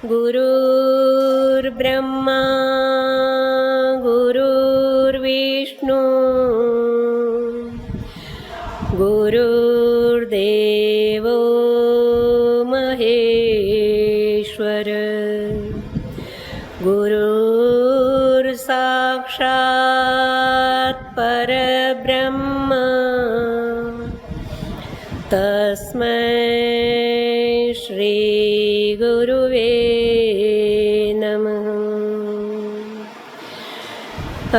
गुरुर्ब्रह्मा गुरुर्विष्णु गुरुर्देवो महेश्वर गुरुर्साक्षात् परब्रह्म तस्मै श्री गुरुवे नमः।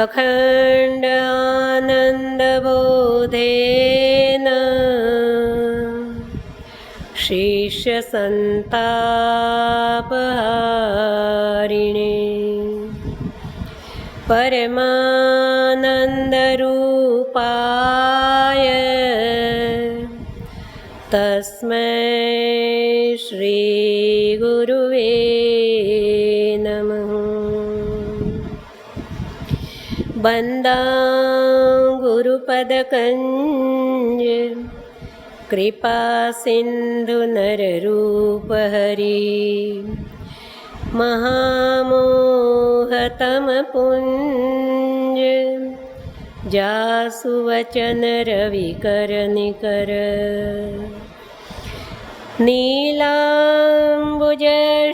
अखंड आनंदबोधेन शिष्यसंतापहारिणे परमानंदरूपाय तस्मै श्री गुरुवे नमः। वंदां गुरुपदकंज कृपा सिंधु नररूपहरि महामोहतमपुंज जासु वचन रविकर निकर नीलांबुज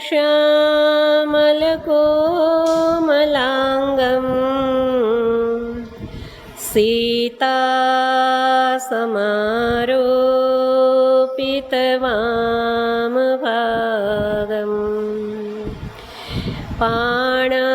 श्यामलकोमलांगं सीता समारोपितवामभागं पाणमहासायकचारुचापम्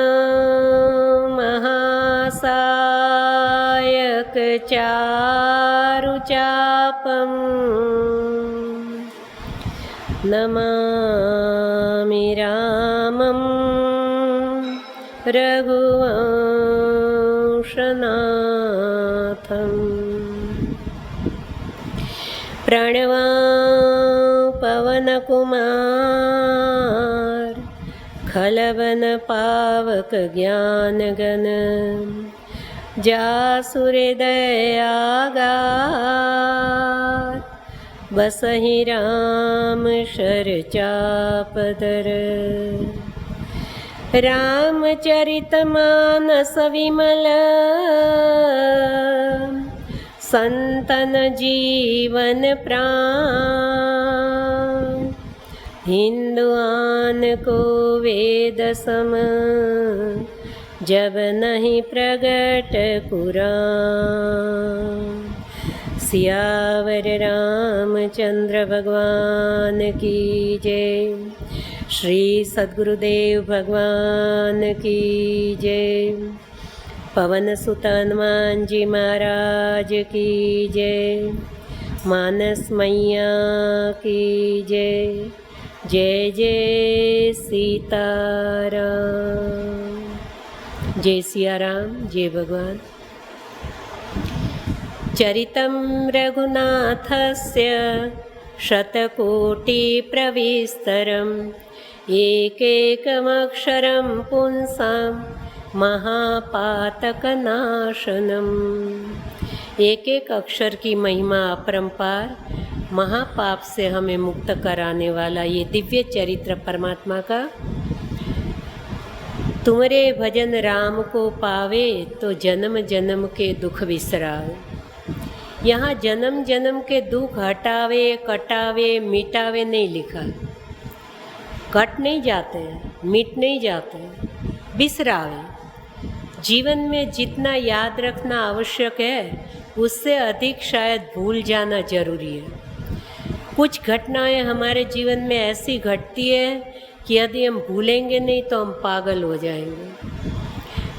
नमामि रामं रघुवंशनाथम्। प्रणवां पवनकुमार खलवन पावक ज्ञानगण जासु हृदयागार बसहि राम शरचापदर। रामचरितमानस विमल संतन जीवन प्राण हिंदुआन को वेद सम जब नहीं प्रगट कुरान। सियावर रामचंद्र भगवान की जय। श्री सद्गुरुदेव भगवान की जय। पवन सुत हनुमान जी महाराज की जय। मानस मैया की जय। जय जय सीताराम। जय सिया राम, जय भगवान। चरितं रघुनाथस्य शतकोटिप्रविस्तरम् एकैकमक्षरं पुंसां महापातकनाशनम्। एक एक अक्षर की महिमा अपरंपार, महापाप से हमें मुक्त कराने वाला ये दिव्य चरित्र परमात्मा का। तुमरे भजन राम को पावे तो जन्म जन्म के दुख बिसरावे। यहाँ जन्म जन्म के दुख हटावे, कटावे, मिटावे नहीं लिखा। कट नहीं जाते हैं, मिट नहीं जाते हैं, बिसरावे। जीवन में जितना याद रखना आवश्यक है उससे अधिक शायद भूल जाना जरूरी है। कुछ घटनाएं हमारे जीवन में ऐसी घटती है कि यदि हम भूलेंगे नहीं तो हम पागल हो जाएंगे।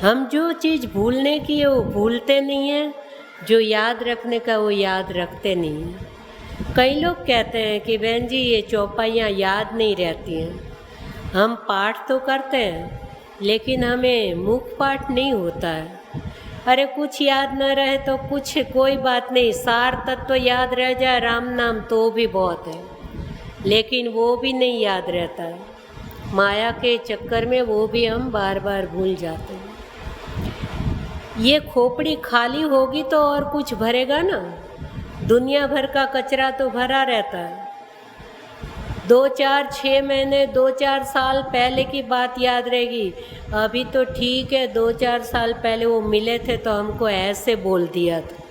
हम जो चीज़ भूलने की है वो भूलते नहीं हैं, जो याद रखने का वो याद रखते नहीं हैं। कई लोग कहते हैं कि बहन जी ये चौपाइयाँ याद नहीं रहती हैं। हम पाठ तो करते हैं लेकिन हमें मुख पाठ नहीं होता है। अरे कुछ याद न रहे तो कुछ कोई बात नहीं, सार तत्व तो याद रह जाए राम नाम तो भी बहुत है, लेकिन वो भी नहीं याद रहता है। माया के चक्कर में वो भी हम बार बार भूल जाते हैं। ये खोपड़ी खाली होगी तो और कुछ भरेगा ना। दुनिया भर का कचरा तो भरा रहता है, 2-4-6 महीने 2-4 साल पहले की बात याद रहेगी। अभी तो ठीक है, 2-4 साल पहले वो मिले थे तो हमको ऐसे बोल दिया था,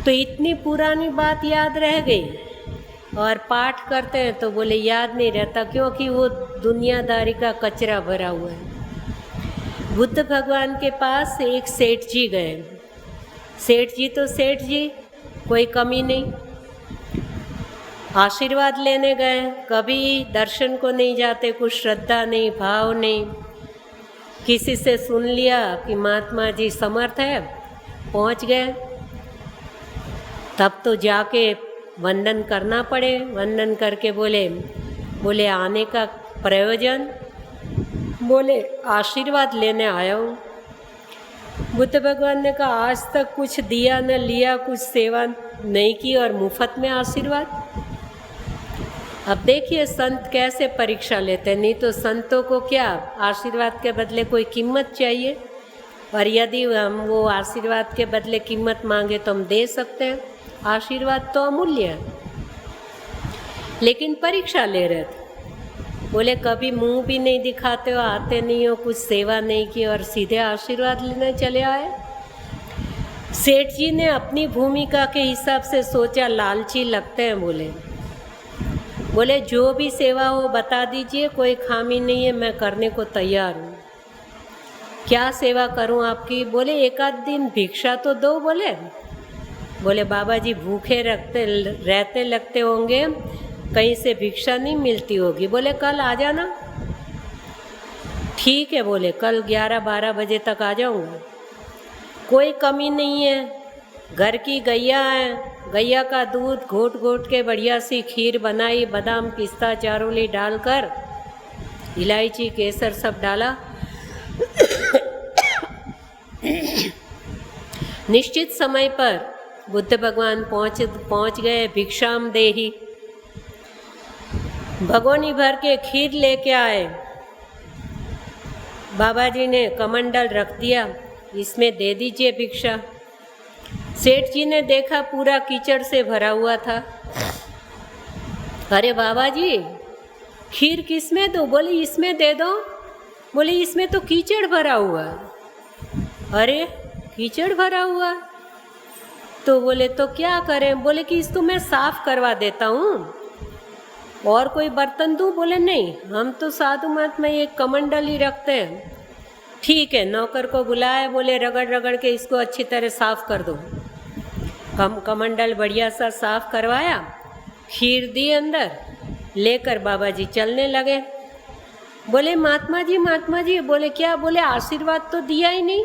तो इतनी पुरानी बात याद रह गई। और पाठ करते हैं तो बोले याद नहीं रहता, क्योंकि वो दुनियादारी का कचरा भरा हुआ है। बुद्ध भगवान के पास एक सेठ जी गए। सेठ जी तो सेठ जी, कोई कमी नहीं। आशीर्वाद लेने गए, कभी दर्शन को नहीं जाते, कुछ श्रद्धा नहीं, भाव नहीं। किसी से सुन लिया कि महात्मा जी समर्थ है, पहुंच गए। तब तो जाके वंदन करना पड़े। वंदन करके बोले आने का प्रयोजन, बोले आशीर्वाद लेने आया हूँ। बुद्ध भगवान ने कहा आज तक कुछ दिया न लिया, कुछ सेवा नहीं की और मुफ्त में आशीर्वाद। अब देखिए संत कैसे परीक्षा लेते हैं। नहीं तो संतों को क्या आशीर्वाद के बदले कोई कीमत चाहिए, और यदि हम वो आशीर्वाद के बदले कीमत मांगे तो हम दे सकते हैं। आशीर्वाद तो अमूल्य है, लेकिन परीक्षा ले रहे थे। बोले कभी मुंह भी नहीं दिखाते हो, आते नहीं हो, कुछ सेवा नहीं की और सीधे आशीर्वाद लेने चले आए। सेठ जी ने अपनी भूमिका के हिसाब से सोचा, लालची लगते हैं। बोले जो भी सेवा हो बता दीजिए, कोई खामी नहीं है, मैं करने को तैयार हूँ। क्या सेवा करूँ आपकी? बोले एक आध दिन भिक्षा तो दो। बोले बाबा जी भूखे रहते लगते होंगे, कहीं से भिक्षा नहीं मिलती होगी। बोले कल आ जाना। ठीक है, बोले कल 11-12 बजे तक आ जाऊँगा। कोई कमी नहीं है, घर की गैया है, गैया का दूध घोट घोट के बढ़िया सी खीर बनाई, बादाम पिस्ता चारोली डालकर, इलायची केसर सब डाला। निश्चित समय पर बुद्ध भगवान पहुँच गए। भिक्षाम देहि, भगोनी भर के खीर लेके आए। बाबा जी ने कमंडल रख दिया, इसमें दे दीजिए भिक्षा। सेठ जी ने देखा पूरा कीचड़ से भरा हुआ था। अरे बाबा जी खीर किस में दो? बोले इसमें दे दो। बोले इसमें तो कीचड़ भरा हुआ। अरे कीचड़ भरा हुआ, तो बोले तो क्या करें? बोले कि इसको मैं साफ करवा देता हूँ, और कोई बर्तन दूँ? बोले नहीं, हम तो साधु महात्मा ये कमंडल ही रखते हैं। ठीक है, नौकर को बुलाया, बोले रगड़ रगड़ के इसको अच्छी तरह साफ कर दो। कमंडल बढ़िया सा साफ करवाया, खीर दी अंदर, लेकर बाबा जी चलने लगे। बोले महात्मा जी। बोले क्या? बोले आशीर्वाद तो दिया ही नहीं,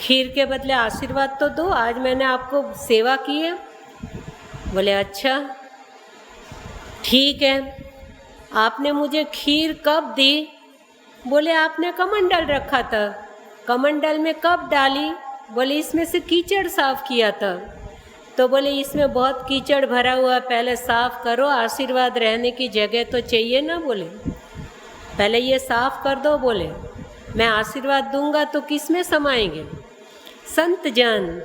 खीर के बदले आशीर्वाद तो दो, आज मैंने आपको सेवा की है। बोले अच्छा ठीक है, आपने मुझे खीर कब दी? बोले आपने कमंडल रखा था। कमंडल में कब डाली? बोले इसमें से कीचड़ साफ किया था। तो बोले इसमें बहुत कीचड़ भरा हुआ, पहले साफ करो, आशीर्वाद रहने की जगह तो चाहिए ना। बोले पहले ये साफ कर दो। बोले मैं आशीर्वाद दूंगा तो किस में समाएंगे? संत जन,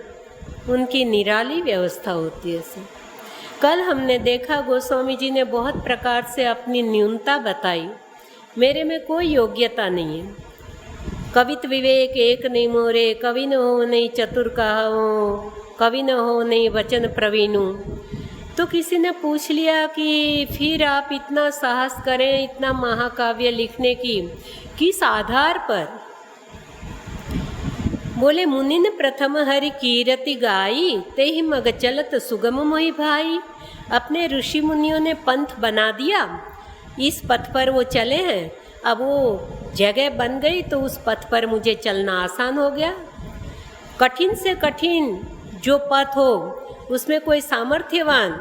उनकी निराली व्यवस्था होती है। कल हमने देखा गोस्वामी जी ने बहुत प्रकार से अपनी न्यूनता बताई। मेरे में कोई योग्यता नहीं है, कवित विवेक एक नहीं मोरे, कवि न हो नहीं चतुर कहो, कवि न हो नहीं वचन प्रवीणु। तो किसी ने पूछ लिया कि फिर आप इतना साहस करें, इतना महाकाव्य लिखने की, किस आधार पर? बोले मुनिन प्रथम हरि कीरति गाई, ते ही मग चलत सुगम मोहि भाई। अपने ऋषि मुनियों ने पंथ बना दिया, इस पथ पर वो चले हैं, अब वो जगह बन गई तो उस पथ पर मुझे चलना आसान हो गया। कठिन से कठिन जो पथ हो उसमें कोई सामर्थ्यवान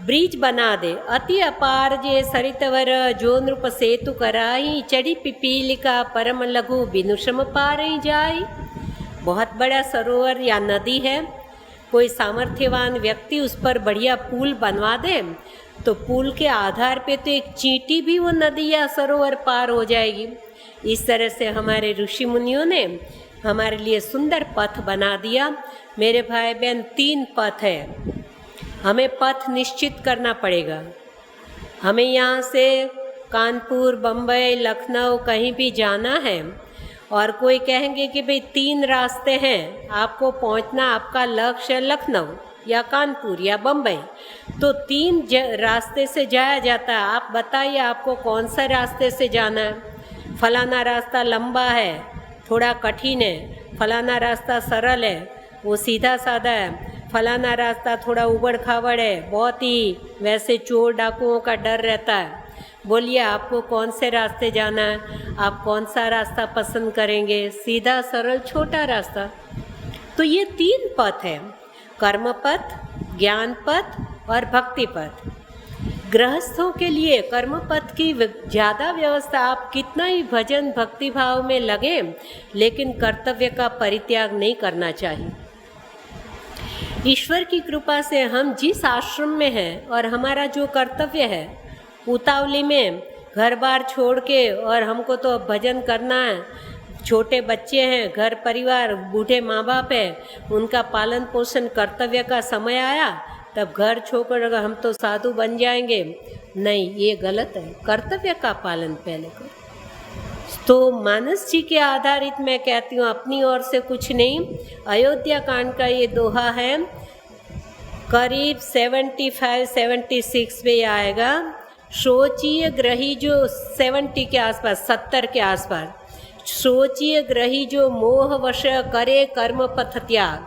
ब्रिज बना दे। अति अपार जे सरितवर, जो नृप सेतु कराई, चढ़ी पिपीलिका परम लघु, बिनु श्रम पारई जाई। बहुत बड़ा सरोवर या नदी है, कोई सामर्थ्यवान व्यक्ति उस पर बढ़िया पुल बनवा दे तो पुल के आधार पे तो एक चींटी भी वो नदी या सरोवर पार हो जाएगी। इस तरह से हमारे ऋषि मुनियों ने हमारे लिए सुंदर पथ बना दिया। मेरे भाई बहन 3 पथ है, हमें पथ निश्चित करना पड़ेगा। हमें यहाँ से कानपुर, बम्बई, लखनऊ कहीं भी जाना है और कोई कहेंगे कि भाई 3 रास्ते हैं, आपको पहुँचना, आपका लक्ष्य है लखनऊ या कानपुर या बम्बई, तो 3 रास्ते से जाया जाता है। आप बताइए आपको कौन सा रास्ते से जाना है। फलाना रास्ता लंबा है, थोड़ा कठिन है, फलाना रास्ता सरल है, वो सीधा साधा है, फलाना रास्ता थोड़ा उबड़ खाबड़ है, बहुत ही वैसे चोर डाकुओं का डर रहता है। बोलिए आपको कौन से रास्ते जाना है, आप कौन सा रास्ता पसंद करेंगे, सीधा सरल छोटा रास्ता। तो ये 3 पथ है, कर्म पथ, ज्ञान पथ और भक्ति पथ। गृहस्थों के लिए कर्म पथ की ज़्यादा व्यवस्था, आप कितना ही भजन भक्ति भाव में लगे, लेकिन कर्तव्य का परित्याग नहीं करना चाहिए। ईश्वर की कृपा से हम जिस आश्रम में हैं और हमारा जो कर्तव्य है, उतावली में घर बार छोड़ के और हमको तो भजन करना है, छोटे बच्चे हैं, घर परिवार, बूढ़े माँ बाप हैं, उनका पालन पोषण कर्तव्य का समय आया तब घर छोड़कर अगर हम तो साधु बन जाएंगे, नहीं, ये गलत है। कर्तव्य का पालन पहले करो। तो मानस जी के आधारित मैं कहती हूँ, अपनी ओर से कुछ नहीं। अयोध्या कांड का ये दोहा है, करीब 75-76 में आएगा। सोचिए ग्रही जो 70 के आसपास, 70 के आसपास, सोचिए ग्रही जो मोह वश करे कर्म पथ त्याग।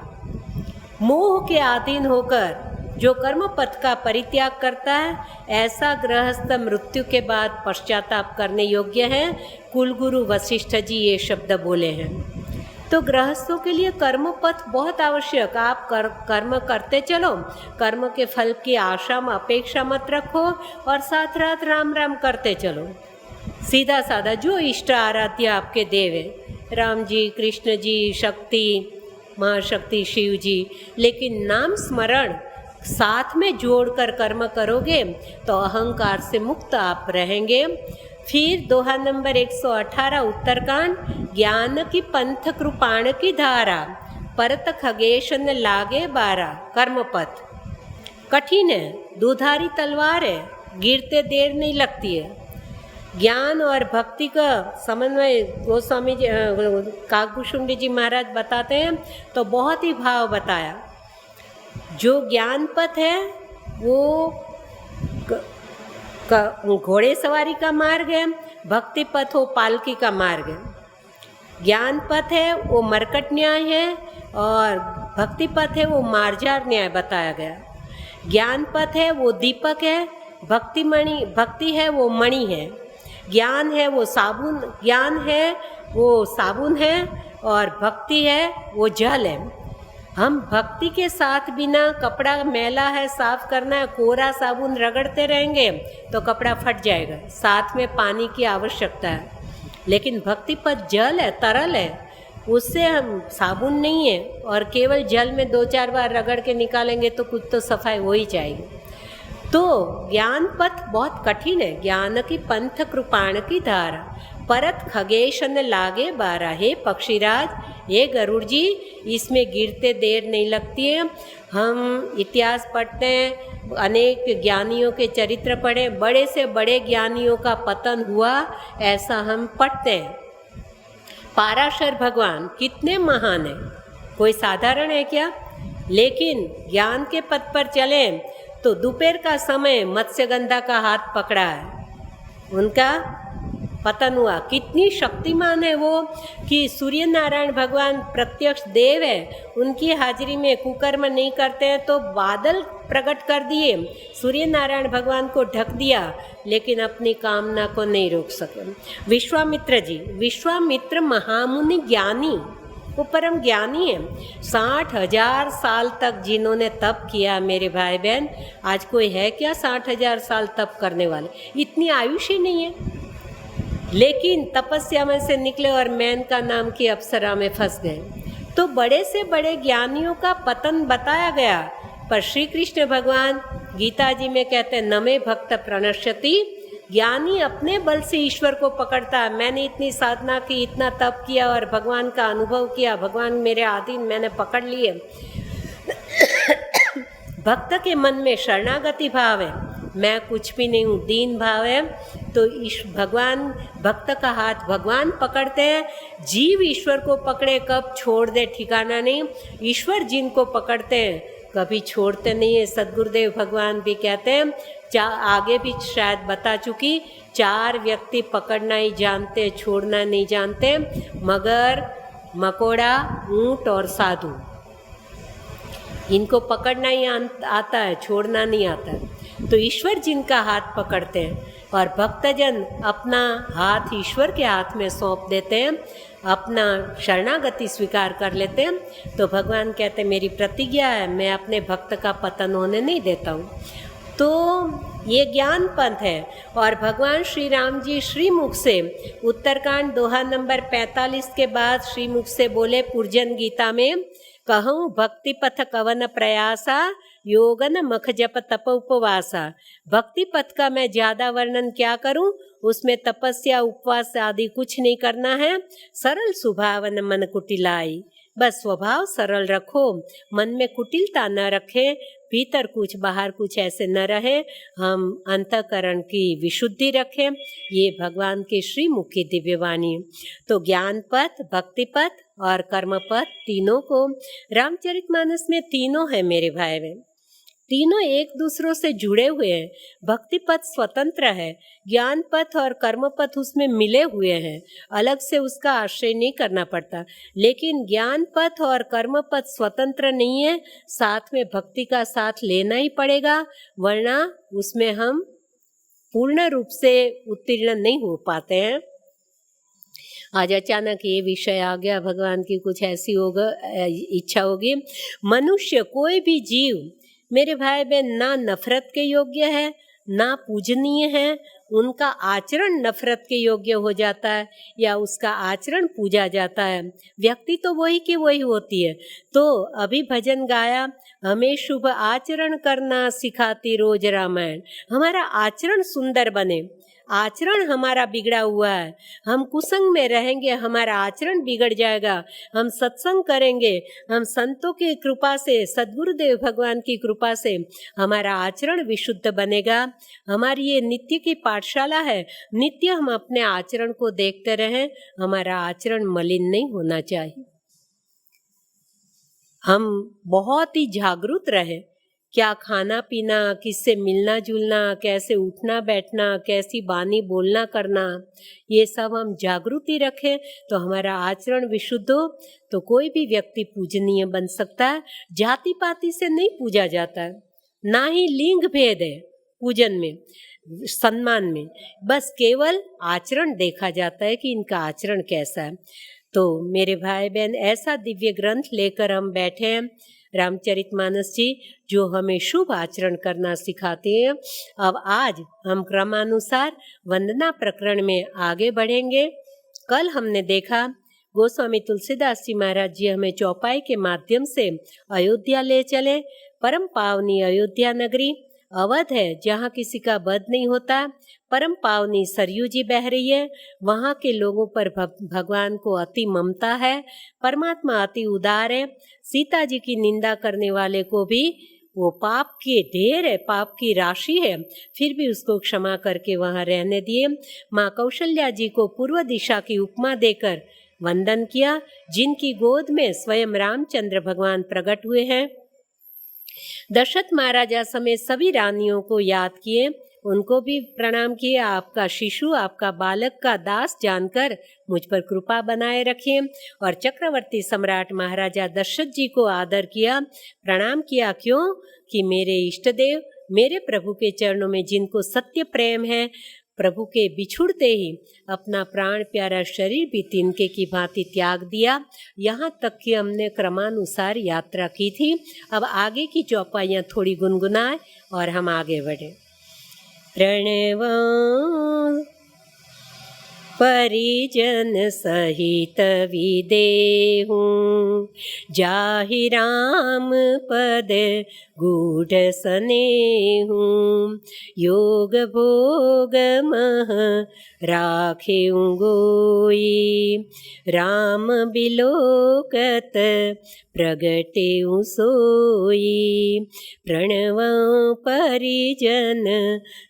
मोह के अधीन होकर जो कर्म पथ का परित्याग करता है, ऐसा गृहस्थ मृत्यु के बाद पश्चाताप करने योग्य है। कुलगुरु वशिष्ठ जी ये शब्द बोले हैं। तो गृहस्थों के लिए कर्म पथ बहुत आवश्यक। आप कर्म करते चलो, कर्म के फल की आशा में अपेक्षा मत रखो और साथ रात राम राम करते चलो। सीधा साधा जो इष्ट आराध्य आपके देव है, राम जी, कृष्ण जी, शक्ति, महाशक्ति शिव जी, लेकिन नाम स्मरण साथ में जोड़कर कर्म करोगे तो अहंकार से मुक्त आप रहेंगे। फिर दोहा नंबर 118 उत्तरकांड, ज्ञान की पंथ कृपाण की धारा, परत खगेशन लागे बारा। कर्मपथ कठिन है, दुधारी तलवार है, गिरते देर नहीं लगती है। ज्ञान और भक्ति का समन्वय गोस्वामी जी, काकभूषुंडी जी महाराज बताते हैं तो बहुत ही भाव बताया। जो ज्ञान पथ है वो घोड़े सवारी का मार्ग है, भक्ति पथ वो पालकी का मार्ग है। ज्ञान पथ है वो मरकट न्याय है और भक्ति पथ है वो मार्जार न्याय बताया गया। ज्ञान पथ है वो दीपक है, भक्ति है वो मणि है, ज्ञान है वो साबुन, ज्ञान है वो साबुन है और भक्ति है वो जल है। हम भक्ति के साथ बिना, कपड़ा मैला है साफ करना है, कोरा साबुन रगड़ते रहेंगे तो कपड़ा फट जाएगा, साथ में पानी की आवश्यकता है। लेकिन भक्ति पथ जल है, तरल है, उससे हम साबुन नहीं है और केवल जल में 2-4 बार रगड़ के निकालेंगे तो कुछ तो सफाई हो ही जाएगी। तो ज्ञान पथ बहुत कठिन है। ज्ञान की पंथ कृपाण की धारा, परत खगेशन लागे बारा। हे पक्षीराज, हे गरुड़ जी, इसमें गिरते देर नहीं लगती है। हम इतिहास पढ़ते हैं, अनेक ज्ञानियों के चरित्र पढ़े, बड़े से बड़े ज्ञानियों का पतन हुआ ऐसा हम पढ़ते हैं। पाराशर भगवान कितने महान हैं, कोई साधारण है क्या? लेकिन ज्ञान के पथ पर चले तो दोपहर का समय मत्स्यगंधा का हाथ पकड़ा है, उनका पतन हुआ। कितनी शक्तिमान है वो कि सूर्य नारायण भगवान प्रत्यक्ष देव है, उनकी हाजिरी में कुकर्म नहीं करते हैं तो बादल प्रकट कर दिए, सूर्य नारायण भगवान को ढक दिया, लेकिन अपनी कामना को नहीं रोक सके। विश्वामित्र जी, विश्वामित्र महामुनि ज्ञानी, वो परम ज्ञानी है। 60,000 साल तक जिन्होंने तप किया, मेरे भाई बहन, आज कोई है क्या 60,000 साल तप करने वाले? इतनी आयुष ही नहीं है। लेकिन तपस्या में से निकले और मेनका नाम की अप्सरा में फंस गए। तो बड़े से बड़े ज्ञानियों का पतन बताया गया, पर श्री कृष्ण भगवान गीता जी में कहते हैं, नमे भक्त प्रणश्यति। ज्ञानी अपने बल से ईश्वर को पकड़ता है। मैंने इतनी साधना की, इतना तप किया और भगवान का अनुभव किया, भगवान मेरे अधीन, मैंने पकड़ लिए। भक्त के मन में शरणागति भाव है, मैं कुछ भी नहीं हूँ, दीन भाव है। तो भगवान, भक्त का हाथ भगवान पकड़ते हैं, जीव ईश्वर को पकड़े कब छोड़ दे ठिकाना नहीं। ईश्वर जिनको पकड़ते हैं कभी छोड़ते नहीं है। सद्गुरुदेव भगवान भी कहते हैं, आगे भी शायद बता चुकी, 4 व्यक्ति पकड़ना ही जानते, छोड़ना नहीं जानते, मगर, मकोड़ा, ऊंट और साधु। इनको पकड़ना ही आता है, छोड़ना नहीं आता। तो ईश्वर जिनका हाथ पकड़ते हैं और भक्तजन अपना हाथ ईश्वर के हाथ में सौंप देते हैं, अपना शरणागति स्वीकार कर लेते हैं, तो भगवान कहते हैं मेरी प्रतिज्ञा है, मैं अपने भक्त का पतन होने नहीं देता हूँ। तो ये ज्ञान पंथ है। और भगवान श्री राम जी श्रीमुख से उत्तरकांड दोहा नंबर 45 के बाद श्रीमुख से बोले पुरजन गीता में, कहूँ भक्ति पथ कवन प्रयासा, योगन मख जप तप उपवासा। भक्ति पथ का मैं ज़्यादा वर्णन क्या करूँ, उसमें तपस्या उपवास आदि कुछ नहीं करना है। सरल सुभावन मन कुटिलाई, बस स्वभाव सरल रखो, मन में कुटिलता न रखे, भीतर कुछ बाहर कुछ ऐसे न रहे, हम अंतःकरण की विशुद्धि रखें। ये भगवान के श्रीमुख की दिव्यवाणी। तो ज्ञान पथ, भक्ति पथ और कर्म पथ, तीनों को रामचरितमानस में तीनों है मेरे भाई बहन, तीनों एक दूसरों से जुड़े हुए हैं। भक्ति पथ स्वतंत्र है, ज्ञान पथ और कर्म पथ उसमें मिले हुए हैं, अलग से उसका आश्रय नहीं करना पड़ता। लेकिन ज्ञान पथ और कर्म पथ स्वतंत्र नहीं है, साथ में भक्ति का साथ लेना ही पड़ेगा, वरना उसमें हम पूर्ण रूप से उत्तीर्ण नहीं हो पाते हैं। आज अचानक ये विषय आ गया, भगवान की कुछ ऐसी होगा इच्छा होगी। मनुष्य, कोई भी जीव मेरे भाई बहन, ना नफरत के योग्य है ना पूजनीय है। उनका आचरण नफरत के योग्य हो जाता है या उसका आचरण पूजा जाता है। व्यक्ति तो वही की वही होती है। तो अभी भजन गाया, हमें शुभ आचरण करना सिखाती रोज रामायण। हमारा आचरण सुंदर बने। आचरण हमारा बिगड़ा हुआ है, हम कुसंग में रहेंगे, हमारा आचरण बिगड़ जाएगा। हम सत्संग करेंगे, हम संतों की कृपा से, सद्गुरुदेव भगवान की कृपा से हमारा आचरण विशुद्ध बनेगा। हमारी ये नित्य की पाठशाला है, नित्य हम अपने आचरण को देखते रहें, हमारा आचरण मलिन नहीं होना चाहिए। हम बहुत ही जागरूक रहे, क्या खाना पीना, किससे मिलना जुलना, कैसे उठना बैठना, कैसी बानी बोलना करना, ये सब हम जागृति रखें तो हमारा आचरण विशुद्ध हो, तो कोई भी व्यक्ति पूजनीय बन सकता है। जाति पाति से नहीं पूजा जाता है, ना ही लिंग भेद है पूजन में, सम्मान में, बस केवल आचरण देखा जाता है कि इनका आचरण कैसा है। तो मेरे भाई बहन, ऐसा दिव्य ग्रंथ लेकर हम बैठे हैं, रामचरितमानस जी, जो हमें शुभ आचरण करना सिखाते हैं। अब आज हम क्रमानुसार वंदना प्रकरण में आगे बढ़ेंगे। कल हमने देखा गोस्वामी तुलसीदास जी महाराज जी हमें चौपाई के माध्यम से अयोध्या ले चले। परम पावनी अयोध्या नगरी अवध है, जहाँ किसी का वध नहीं होता। परम पावनी सरयू जी बह रही है, वहाँ के लोगों पर भगवान को अति ममता है। परमात्मा अति उदार है। सीता जी की निंदा करने वाले को भी वो पाप के ढेर है, पाप की राशि है, फिर भी उसको क्षमा करके वहाँ रहने दिए। माँ कौशल्या जी को पूर्व दिशा की उपमा देकर वंदन किया, जिनकी गोद में स्वयं रामचंद्र भगवान प्रकट हुए हैं। दशरथ महाराजा समेत सभी रानियों को याद किए, उनको भी प्रणाम किए। आपका शिशु, आपका बालक का दास जानकर मुझ पर कृपा बनाए रखिए। और चक्रवर्ती सम्राट महाराजा दशरथ जी को आदर किया, प्रणाम किया। क्यों कि मेरे इष्ट देव, मेरे प्रभु के चरणों में जिनको सत्य प्रेम है, प्रभु के बिछुड़ते ही अपना प्राण प्यारा शरीर भी तिनके की भांति त्याग दिया। यहाँ तक कि हमने क्रमानुसार यात्रा की थी। अब आगे की चौपाइयाँ थोड़ी गुनगुनाए और हम आगे बढ़े। प्रणव परिजन सहित विदेहूँ, जाहि राम पद गूढ़ स्नेहूँ, योग भोग मह राखेऊँ गोई, राम बिलोकत प्रगटेऊँ सोई, प्रणवं परिजन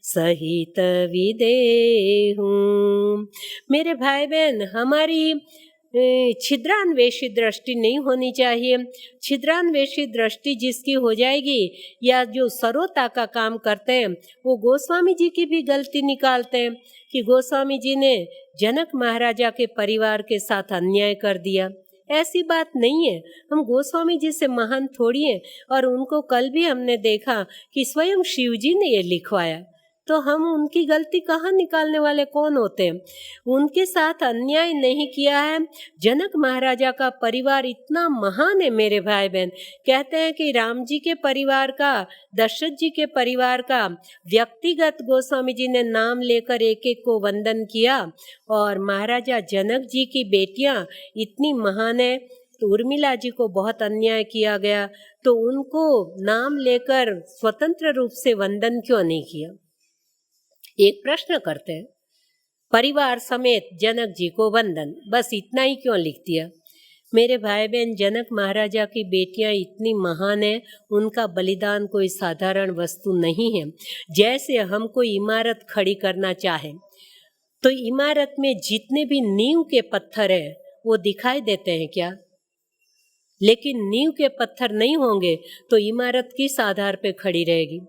सहित विदेहूँ। मेरे भाई बहन, हमारी छिद्रान्वेषी दृष्टि नहीं होनी चाहिए। छिद्रान्वेषी दृष्टि जिसकी हो जाएगी, या जो सरोता का काम करते हैं, वो गोस्वामी जी की भी गलती निकालते हैं कि गोस्वामी जी ने जनक महाराजा के परिवार के साथ अन्याय कर दिया। ऐसी बात नहीं है। हम गोस्वामी जी से महान थोड़ी हैं। और उनको कल भी हमने देखा कि स्वयं शिव जी ने ये लिखवाया, तो हम उनकी गलती कहाँ निकालने वाले कौन होते हैं। उनके साथ अन्याय नहीं किया है। जनक महाराजा का परिवार इतना महान है मेरे भाई बहन। कहते हैं कि राम जी के परिवार का, दशरथ जी के परिवार का व्यक्तिगत गोस्वामी जी ने नाम लेकर एक एक को वंदन किया। और महाराजा जनक जी की बेटियां इतनी महान है, तो उर्मिला जी को बहुत अन्याय किया गया, तो उनको नाम लेकर स्वतंत्र रूप से वंदन क्यों नहीं किया। एक प्रश्न करते हैं, परिवार समेत जनक जी को वंदन, बस इतना ही क्यों लिख दिया। मेरे भाई बहन, जनक महाराजा की बेटियां इतनी महान है, उनका बलिदान कोई साधारण वस्तु नहीं है। जैसे हम कोई इमारत खड़ी करना चाहे तो इमारत में जितने भी नींव के पत्थर है वो दिखाई देते हैं क्या? लेकिन नींव के पत्थर नहीं होंगे तो इमारत किस आधार पे खड़ी रहेगी।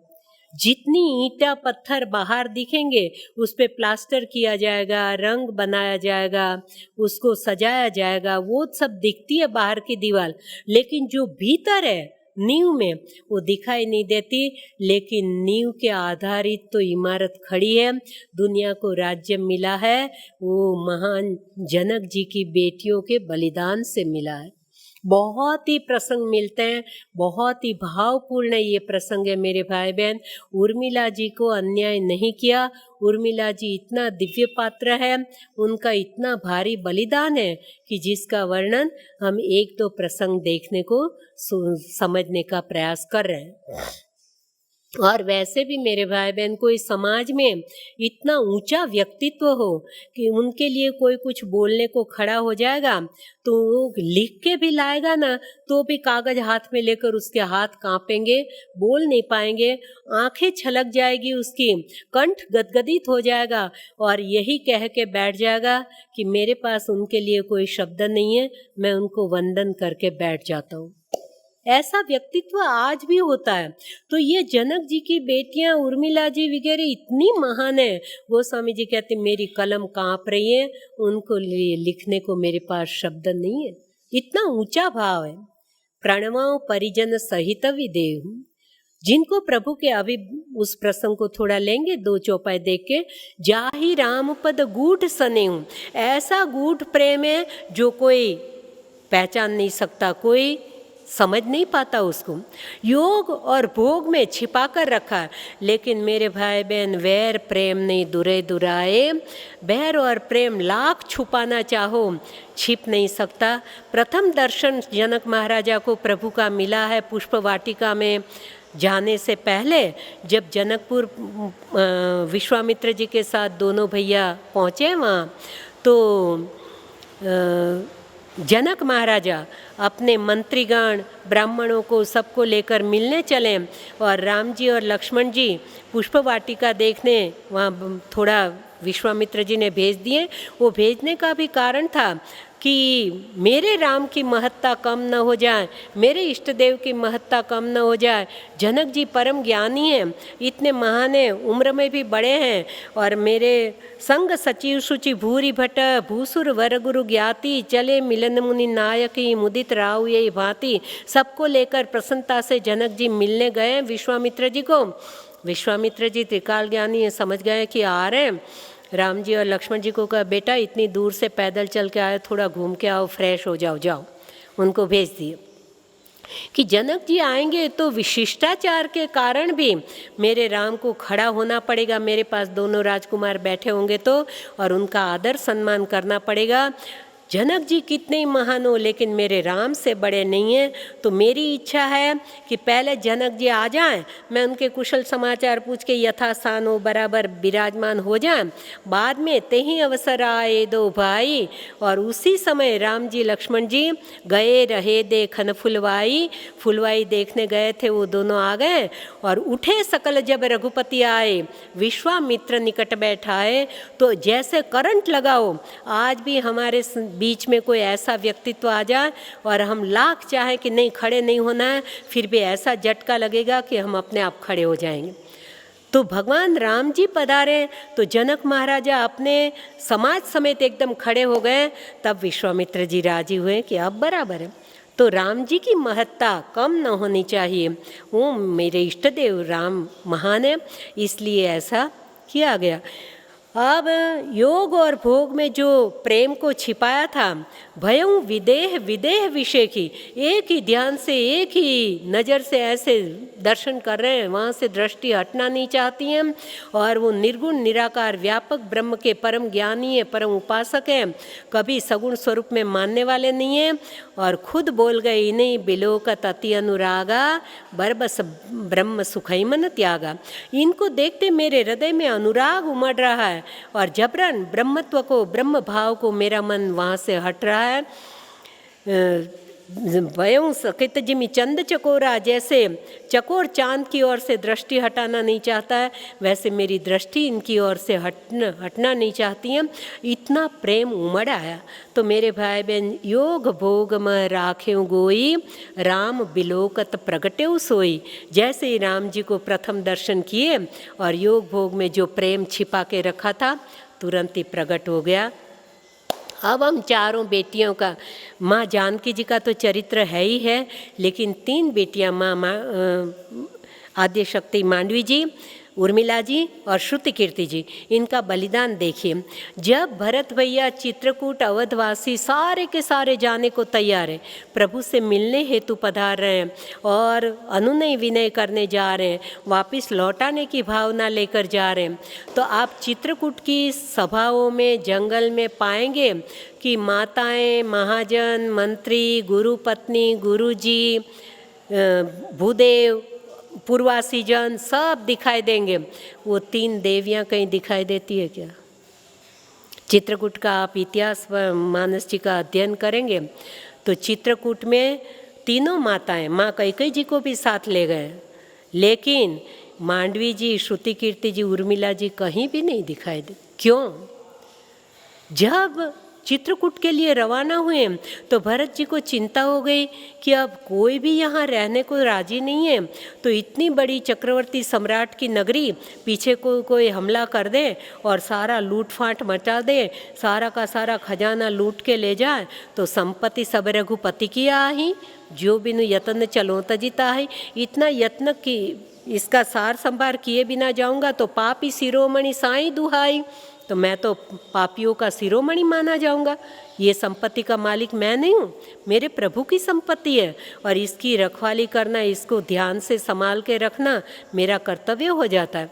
जितनी ईंटा पत्थर बाहर दिखेंगे उस पे प्लास्टर किया जाएगा, रंग बनाया जाएगा, उसको सजाया जाएगा, वो सब दिखती है बाहर की दीवार, लेकिन जो भीतर है नींव में वो दिखाई नहीं देती। लेकिन नींव के आधारित तो इमारत खड़ी है। दुनिया को राज्य मिला है वो महान जनक जी की बेटियों के बलिदान से मिला है। बहुत ही प्रसंग मिलते हैं, बहुत ही भावपूर्ण ये प्रसंग है मेरे भाई बहन। उर्मिला जी को अन्याय नहीं किया। उर्मिला जी इतना दिव्य पात्र है, उनका इतना भारी बलिदान है कि जिसका वर्णन हम एक दो प्रसंग देखने को समझने का प्रयास कर रहे हैं। और वैसे भी मेरे भाई बहन, कोई समाज में इतना ऊंचा व्यक्तित्व हो कि उनके लिए कोई कुछ बोलने को खड़ा हो जाएगा तो वो लिख के भी लाएगा ना, तो भी कागज हाथ में लेकर उसके हाथ कांपेंगे, बोल नहीं पाएंगे, आंखें छलक जाएगी उसकी, कंठ गदगदित हो जाएगा और यही कह के बैठ जाएगा कि मेरे पास उनके लिए कोई शब्द नहीं है, मैं उनको वंदन करके बैठ जाता हूँ। ऐसा व्यक्तित्व आज भी होता है। तो ये जनक जी की बेटियां उर्मिला जी वगैरह इतनी महान है। गोस्वामी जी कहते मेरी कलम कांप रही है, उनको लिखने को मेरे पास शब्द नहीं है। इतना ऊंचा भाव है। प्रणवं परिजन सहित विदेहु, जिनको प्रभु के अभी उस प्रसंग को थोड़ा लेंगे, 2 चौपाई देख के। जाहि राम पद गूढ़ स्नेहु, ऐसा गूढ़ प्रेम है जो कोई पहचान नहीं सकता, कोई समझ नहीं पाता उसको। योग और भोग में छिपा कर रखा है। लेकिन मेरे भाई बहन, वैर प्रेम नहीं दुरे दुराए। बैर और प्रेम लाख छुपाना चाहो छिप नहीं सकता। प्रथम दर्शन जनक महाराजा को प्रभु का मिला है पुष्प वाटिका में जाने से पहले, जब जनकपुर विश्वामित्र जी के साथ दोनों भैया पहुँचे वहाँ, तो जनक महाराजा अपने मंत्रीगण ब्राह्मणों को सबको लेकर मिलने चले और राम जी और लक्ष्मण जी पुष्प वाटिका देखने वहाँ थोड़ा विश्वामित्र जी ने भेज दिए। वो भेजने का भी कारण था कि मेरे राम की महत्ता कम न हो जाए, मेरे इष्ट देव की महत्ता कम न हो जाए। जनक जी परम ज्ञानी हैं, इतने महान हैं, उम्र में भी बड़े हैं, और मेरे संग सचिव शुचि भूरि भट भूसुर वर गुरु ज्ञाति, चले मिलन मुनि नायकी मुदित राव यही भांति। सबको लेकर प्रसन्नता से जनक जी मिलने गए विश्वामित्र जी को। विश्वामित्र जी त्रिकाल ज्ञानी है, समझ गए कि आ रहे हैं। राम जी और लक्ष्मण जी को कहा, बेटा इतनी दूर से पैदल चल के आए, थोड़ा घूम के आओ, फ्रेश हो जाओ, जाओ। उनको भेज दिए। कि जनक जी आएंगे तो विशिष्टाचार के कारण भी मेरे राम को खड़ा होना पड़ेगा, मेरे पास दोनों राजकुमार बैठे होंगे तो, और उनका आदर सम्मान करना पड़ेगा। जनक जी कितने ही महान हो लेकिन मेरे राम से बड़े नहीं हैं। तो मेरी इच्छा है कि पहले जनक जी आ जाएं, मैं उनके कुशल समाचार पूछ के यथास्थान हो बराबर विराजमान हो जाएं, बाद में ते ही अवसर आए दो भाई। और उसी समय राम जी लक्ष्मण जी गए रहे देखन फुलवाई, फुलवाई देखने गए थे, वो दोनों आ गए। और उठे सकल जब रघुपति आए, विश्वामित्र निकट बैठाए। तो जैसे करंट लगाओ, आज भी हमारे बीच में कोई ऐसा व्यक्तित्व आ जाए और हम लाख चाहे कि नहीं खड़े नहीं होना है, फिर भी ऐसा झटका लगेगा कि हम अपने आप खड़े हो जाएंगे। तो भगवान राम जी पधारे तो जनक महाराजा अपने समाज समेत एकदम खड़े हो गए। तब विश्वामित्र जी राजी हुए कि अब बराबर है। तो राम जी की महत्ता कम न होनी चाहिए, वो मेरे इष्ट देव राम महान है, इसलिए ऐसा किया गया। अब योग और भोग में जो प्रेम को छिपाया था, भयं विदेह विदेह विषय की, एक ही ध्यान से एक ही नज़र से ऐसे दर्शन कर रहे हैं, वहाँ से दृष्टि हटना नहीं चाहती हैं। और वो निर्गुण निराकार व्यापक ब्रह्म के परम ज्ञानी है, परम उपासक हैं, कभी सगुण स्वरूप में मानने वाले नहीं हैं। और खुद बोल गए, इन्हीं बिलोकत अति अनुरागा, बरबस ब्रह्म सुखई मन त्यागा। इनको देखते मेरे हृदय में अनुराग उमड़ रहा है और जबरन ब्रह्मत्व को, ब्रह्म भाव को मेरा मन वहाँ से हट रहा है। वयों सकित जिमी चंद चकोरा, जैसे चकोर चांद की ओर से दृष्टि हटाना नहीं चाहता है, वैसे मेरी दृष्टि इनकी ओर से हटना नहीं चाहती है। इतना प्रेम उमड़ आया। तो मेरे भाई बहन, योग भोग में राख्यों गोई, राम बिलोकत प्रगट्यो सोई। जैसे ही राम जी को प्रथम दर्शन किए और योग भोग में जो प्रेम छिपा के रखा था तुरंत ही प्रकट हो गया। अब हम चारों बेटियों का, माँ जानकी जी का तो चरित्र है ही है, लेकिन तीन बेटियाँ माँ आद्य शक्ति मांडवी जी, उर्मिला जी और श्रुति कीर्ति जी, इनका बलिदान देखिए। जब भरत भैया चित्रकूट अवधवासी सारे के सारे जाने को तैयार हैं, प्रभु से मिलने हेतु पधार रहे हैं और अनुनय विनय करने जा रहे हैं, वापस लौटाने की भावना लेकर जा रहे हैं, तो आप चित्रकूट की सभाओं में जंगल में पाएंगे कि माताएं, महाजन, मंत्री, गुरु पत्नी, गुरु जी, भूदेव, पूर्वासी जन सब दिखाई देंगे। वो तीन देवियाँ कहीं दिखाई देती है क्या? चित्रकूट का आप इतिहास मानस जी का अध्ययन करेंगे तो चित्रकूट में तीनों माताएं, माँ कैकेयी जी को भी साथ ले गए, लेकिन मांडवी जी, श्रुति कीर्ति जी, उर्मिला जी कहीं भी नहीं दिखाई दे। क्यों? जब चित्रकूट के लिए रवाना हुए तो भरत जी को चिंता हो गई कि अब कोई भी यहाँ रहने को राजी नहीं है, तो इतनी बड़ी चक्रवर्ती सम्राट की नगरी पीछे कोई हमला कर दे और सारा लूटफाट मचा दे, सारा का सारा खजाना लूट के ले जाए, तो संपत्ति सब रघुपति की आही, जो बिनु यत्न चलो तजिता है। इतना यत्न की इसका सार संभार किए बिना जाऊंगा तो पापी शिरोमणि साईं दुहाई, तो मैं तो पापियों का शिरोमणि माना जाऊंगा। ये संपत्ति का मालिक मैं नहीं हूँ, मेरे प्रभु की संपत्ति है और इसकी रखवाली करना, इसको ध्यान से संभाल के रखना मेरा कर्तव्य हो जाता है।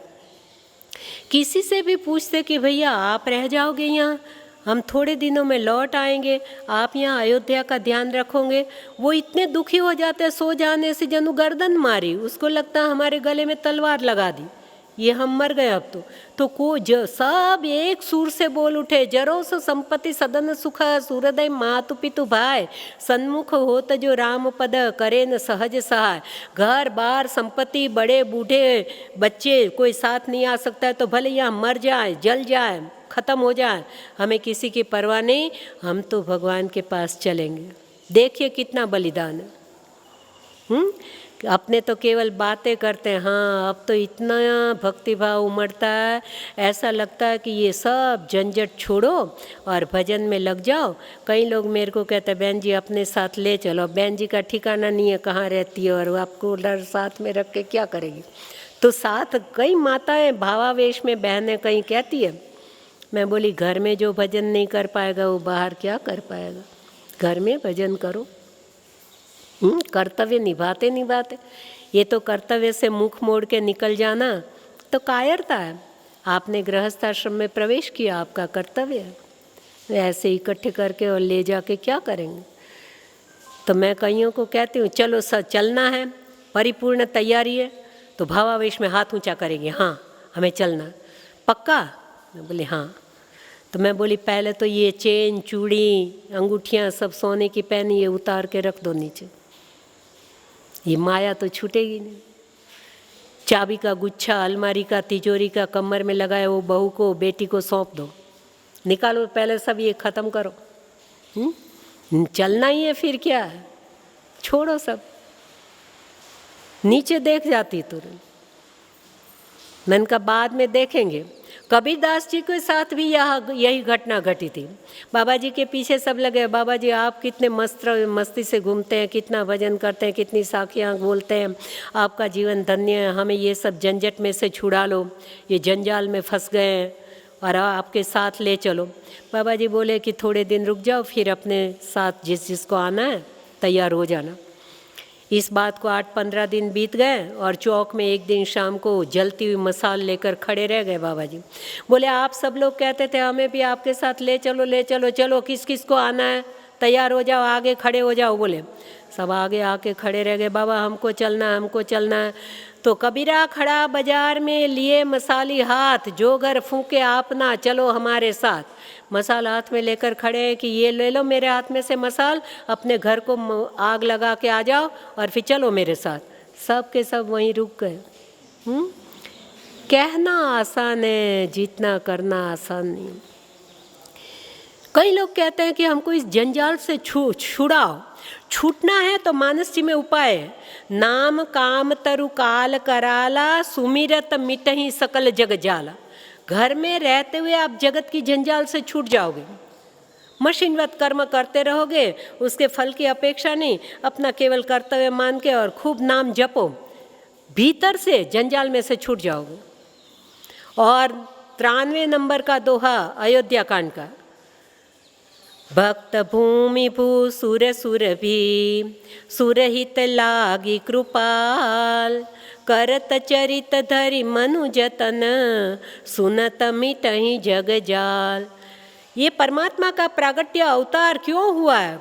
किसी से भी पूछते कि भैया आप रह जाओगे यहाँ, हम थोड़े दिनों में लौट आएंगे, आप यहाँ अयोध्या का ध्यान रखोगे, वो इतने दुखी हो जाते हैं, सो जाने से जनु गर्दन मारी, उसको लगता हमारे गले में तलवार लगा दी, ये हम मर गए अब तो सब एक सुर से बोल उठे, जरो सो संपत्ति सदन सुख, सूरदय मातु पितु भाई, सन्मुख होत जो राम पद, करे न सहज सहाय। घर बार संपत्ति, बड़े बूढ़े बच्चे, कोई साथ नहीं आ सकता है तो भले यहाँ मर जाए, जल जाए, खत्म हो जाए, हमें किसी की परवाह नहीं, हम तो भगवान के पास चलेंगे। देखिए कितना बलिदान है। अपने तो केवल बातें करते हैं, हाँ अब तो इतना भक्तिभाव उमड़ता है, ऐसा लगता है कि ये सब झंझट छोड़ो और भजन में लग जाओ। कई लोग मेरे को कहते हैं बहन जी अपने साथ ले चलो, बहन जी का ठिकाना नहीं है कहाँ रहती है और आपको डर साथ में रख के क्या करेगी। तो साथ कई माताएं भावावेश में बहनें कहीं कहती है, मैं बोली घर में जो भजन नहीं कर पाएगा वो बाहर क्या कर पाएगा, घर में भजन करो। कर्तव्य निभाते निभाते, ये तो कर्तव्य से मुख मोड़ के निकल जाना तो कायरता है। आपने गृहस्थ आश्रम में प्रवेश किया, आपका कर्तव्य है। ऐसे इकट्ठे करके और ले जाके क्या करेंगे? तो मैं कईयों को कहती हूँ चलो सर चलना है, परिपूर्ण तैयारी है, तो भावावेश में हाथ ऊंचा करेंगे, हाँ हमें चलना है, पक्का? मैं बोली हाँ। तो मैं बोली पहले तो ये चेन चूड़ी अंगूठियाँ सब सोने की पहनी, ये उतार के रख दो नीचे, ये माया तो छूटेगी नहीं। चाबी का गुच्छा अलमारी का तिजोरी का कमर में लगाए वो बहू को बेटी को सौंप दो, निकालो पहले सब ये ख़त्म करो। चलना ही है, फिर क्या है, छोड़ो सब। नीचे देख जाती तुरंत। मैंने कहा बाद में देखेंगे। कबीरदास जी के साथ भी यही घटना घटी थी। बाबा जी के पीछे सब लगे, बाबा जी आप कितने मस्ती से घूमते हैं, कितना भजन करते हैं, कितनी साखियाँ बोलते हैं, आपका जीवन धन्य है, हमें ये सब झंझट में से छुड़ा लो, ये जंजाल में फंस गए हैं और आपके साथ ले चलो। बाबा जी बोले कि थोड़े दिन रुक जाओ, फिर अपने साथ जिसको आना है तैयार हो जाना। इस बात को 8-15 दिन बीत गए और चौक में एक दिन शाम को जलती हुई मसाल लेकर खड़े रह गए बाबा जी। बोले आप सब लोग कहते थे हमें भी आपके साथ ले चलो ले चलो, चलो किस किस को आना है, तैयार हो जाओ, आगे खड़े हो जाओ। बोले सब आगे आके खड़े रह गए, बाबा हमको चलना है हमको चलना है। तो कबीरा खड़ा बाजार में लिए मसाली हाथ, जो घर फूके आपना चलो हमारे साथ। मसाल हाथ में लेकर खड़े हैं कि ये ले लो मेरे हाथ में से मसाल, अपने घर को आग लगा के आ जाओ और फिर चलो मेरे साथ। सब के सब वहीं रुक गए। कहना आसान है, जीतना करना आसान नहीं। कई लोग कहते हैं कि हमको इस जंजाल से छुड़ाओ। छूटना है तो मानस जी में उपाय है, नाम काम तरु काल कराला, सुमिरत मिटहि सकल जग जाला। घर में रहते हुए आप जगत की जंजाल से छूट जाओगे। मशीनवत कर्म करते रहोगे, उसके फल की अपेक्षा नहीं, अपना केवल कर्तव्य मान के और खूब नाम जपो, भीतर से जंजाल में से छूट जाओगे। और 93 नंबर का दोहा अयोध्या कांड का, भक्त भूमि भू सुर सुर भी, सुरहित लागी कृपाल, करत चरित धरि मनु जतन, सुनत मिटहि जग जाल। ये परमात्मा का प्रागट्य अवतार क्यों हुआ है?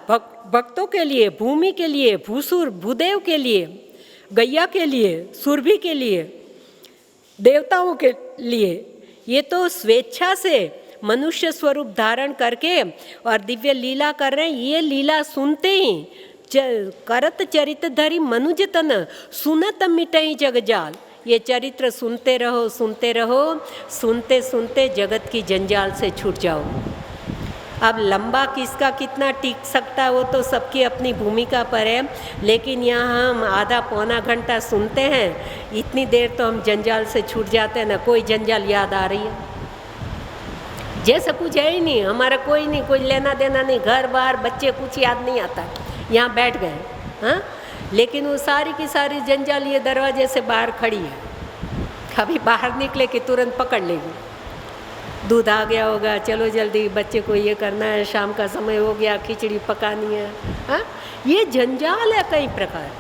भक्तों के लिए, भूमि के लिए, भूसुर भूदेव के लिए, गैया के लिए, सुरभि के लिए, देवताओं के लिए। ये तो स्वेच्छा से मनुष्य स्वरूप धारण करके और दिव्य लीला कर रहे हैं। ये लीला सुनते ही करत चरित धरि मनुजतन, सुनत मिटहि जग जाल। ये चरित्र सुनते रहो सुनते रहो, सुनते सुनते जगत की जंजाल से छूट जाओ। अब लंबा किसका कितना टिक सकता है वो तो सबकी अपनी भूमिका पर है, लेकिन यहाँ हम आधा पौना घंटा सुनते हैं, इतनी देर तो हम जंजाल से छूट जाते हैं ना। कोई जंजाल याद आ रही है? जैसा कुछ है ही नहीं, हमारा कोई नहीं, कोई लेना देना नहीं, घर बार बच्चे कुछ याद नहीं आता, यहाँ बैठ गए। हाँ, लेकिन वो सारी की सारी जंजाल ये दरवाजे से बाहर खड़ी है, कभी बाहर निकले कि तुरंत पकड़ लेगी। दूध आ गया होगा, चलो जल्दी बच्चे को ये करना है, शाम का समय हो गया, खिचड़ी पकानी है। हाँ, ये जंजाल है कई प्रकार।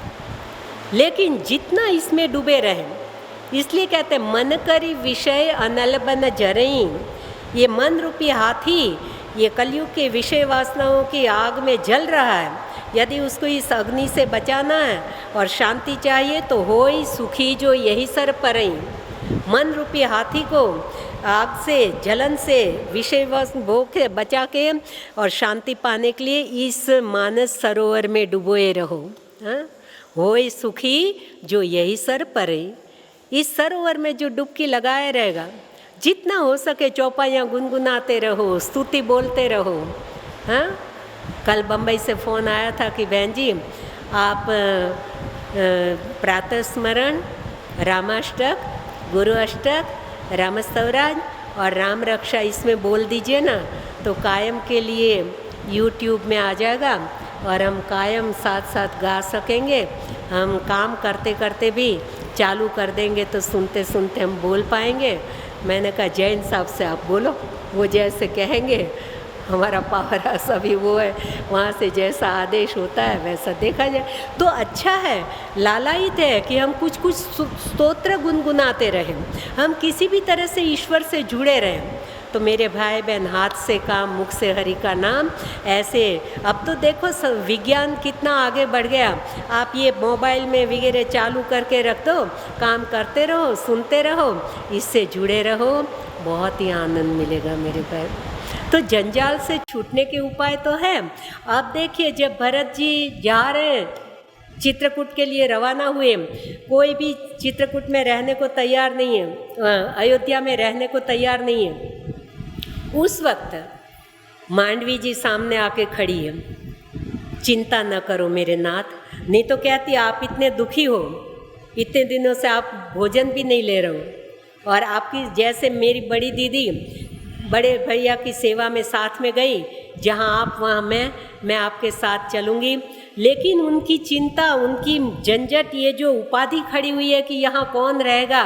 लेकिन जितना इसमें डूबे रहें, इसलिए कहते हैं मन करी विषय अनल बन जरई। ये मन रूपी हाथी ये कलयुग के विषय वासनाओं की आग में जल रहा है। यदि उसको इस अग्नि से बचाना है और शांति चाहिए तो होई सुखी जो यही सर परई। मन रूपी हाथी को आग से, जलन से, विषय भोग से बचा के और शांति पाने के लिए इस मानस सरोवर में डुबोए रहो। हाँ? होई सुखी जो यही सर परई। इस सरोवर में जो डुबकी लगाए रहेगा, जितना हो सके चौपाइयाँ गुनगुनाते रहो, स्तुति बोलते रहो। हाँ, कल बम्बई से फ़ोन आया था कि बहन जी आप प्रातः स्मरण, रामाष्टक, गुरु अष्टक, रामस्तवराज और राम रक्षा इसमें बोल दीजिए ना, तो कायम के लिए YouTube में आ जाएगा और हम कायम साथ साथ गा सकेंगे। हम काम करते करते भी चालू कर देंगे तो सुनते सुनते हम बोल पाएंगे। मैंने कहा जैन साहब से आप बोलो, वो जैसे कहेंगे हमारा पावर हाउस अभी वो है, वहाँ से जैसा आदेश होता है वैसा देखा जाए तो अच्छा है। लालायित है कि हम कुछ कुछ स्तोत्र गुनगुनाते रहें, हम किसी भी तरह से ईश्वर से जुड़े रहें। तो मेरे भाई बहन, हाथ से काम, मुख से हरि का नाम, ऐसे अब तो देखो विज्ञान कितना आगे बढ़ गया। आप ये मोबाइल में वगैरह चालू करके रख दो, काम करते रहो, सुनते रहो, इससे जुड़े रहो, बहुत ही आनंद मिलेगा मेरे भाई। तो जंजाल से छूटने के उपाय तो है। अब देखिए, जब भरत जी जा रहे हैं, चित्रकूट के लिए रवाना हुए, कोई भी चित्रकूट में रहने को तैयार नहीं है, अयोध्या में रहने को तैयार नहीं है। उस वक्त मांडवी जी सामने आके खड़ी है, चिंता न करो मेरे नाथ, नहीं तो कहती आप इतने दुखी हो, इतने दिनों से आप भोजन भी नहीं ले रहे हो, और आपकी जैसे मेरी बड़ी दीदी बड़े भैया की सेवा में साथ में गई, जहाँ आप वहाँ मैं आपके साथ चलूँगी। लेकिन उनकी चिंता, उनकी झंझट, ये जो उपाधि खड़ी हुई है कि यहाँ कौन रहेगा,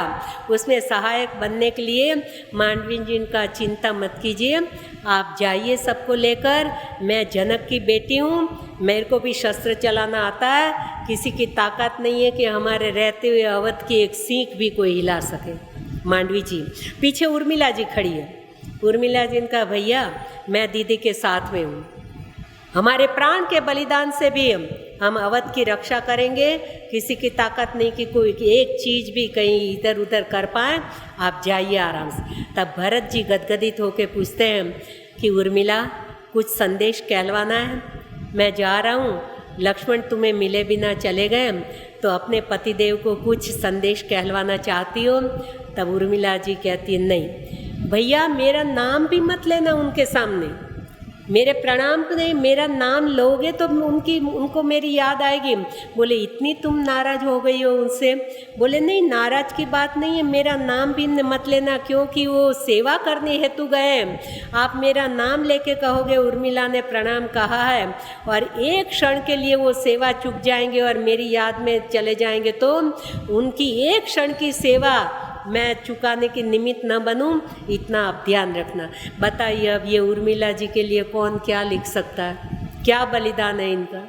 उसमें सहायक बनने के लिए मांडवी जी का चिंता मत कीजिए, आप जाइए सबको लेकर। मैं जनक की बेटी हूँ, मेरे को भी शस्त्र चलाना आता है, किसी की ताकत नहीं है कि हमारे रहते हुए अवध की एक सीख भी कोई हिला सके। मांडवी जी पीछे उर्मिला जी खड़ी है। उर्मिला जी का भैया मैं दीदी के साथ में हूँ, हमारे प्राण के बलिदान से भी हम अवध की रक्षा करेंगे, किसी की ताकत नहीं कि कोई एक चीज़ भी कहीं इधर उधर कर पाए, आप जाइए आराम से। तब भरत जी गदगदित होकर पूछते हैं कि उर्मिला, कुछ संदेश कहलवाना है? मैं जा रहा हूँ, लक्ष्मण तुम्हें मिले बिना चले गए, तो अपने पतिदेव को कुछ संदेश कहलवाना चाहती हो? तब उर्मिला जी कहती है, नहीं भैया, मेरा नाम भी मत लेना उनके सामने, मेरे प्रणाम को नहीं, मेरा नाम लोगे तो उनको मेरी याद आएगी। बोले इतनी तुम नाराज हो गई हो उनसे? बोले नहीं, नाराज की बात नहीं है, मेरा नाम भी मत लेना, क्योंकि वो सेवा करने हेतु गए, आप मेरा नाम लेके कहोगे उर्मिला ने प्रणाम कहा है, और एक क्षण के लिए वो सेवा चूक जाएंगे और मेरी याद में चले जाएंगे, तो उनकी एक क्षण की सेवा मैं चुकाने की निमित्त न बनूं, इतना आप ध्यान रखना। बताइए अब ये उर्मिला जी के लिए कौन क्या लिख सकता है? क्या बलिदान है इनका?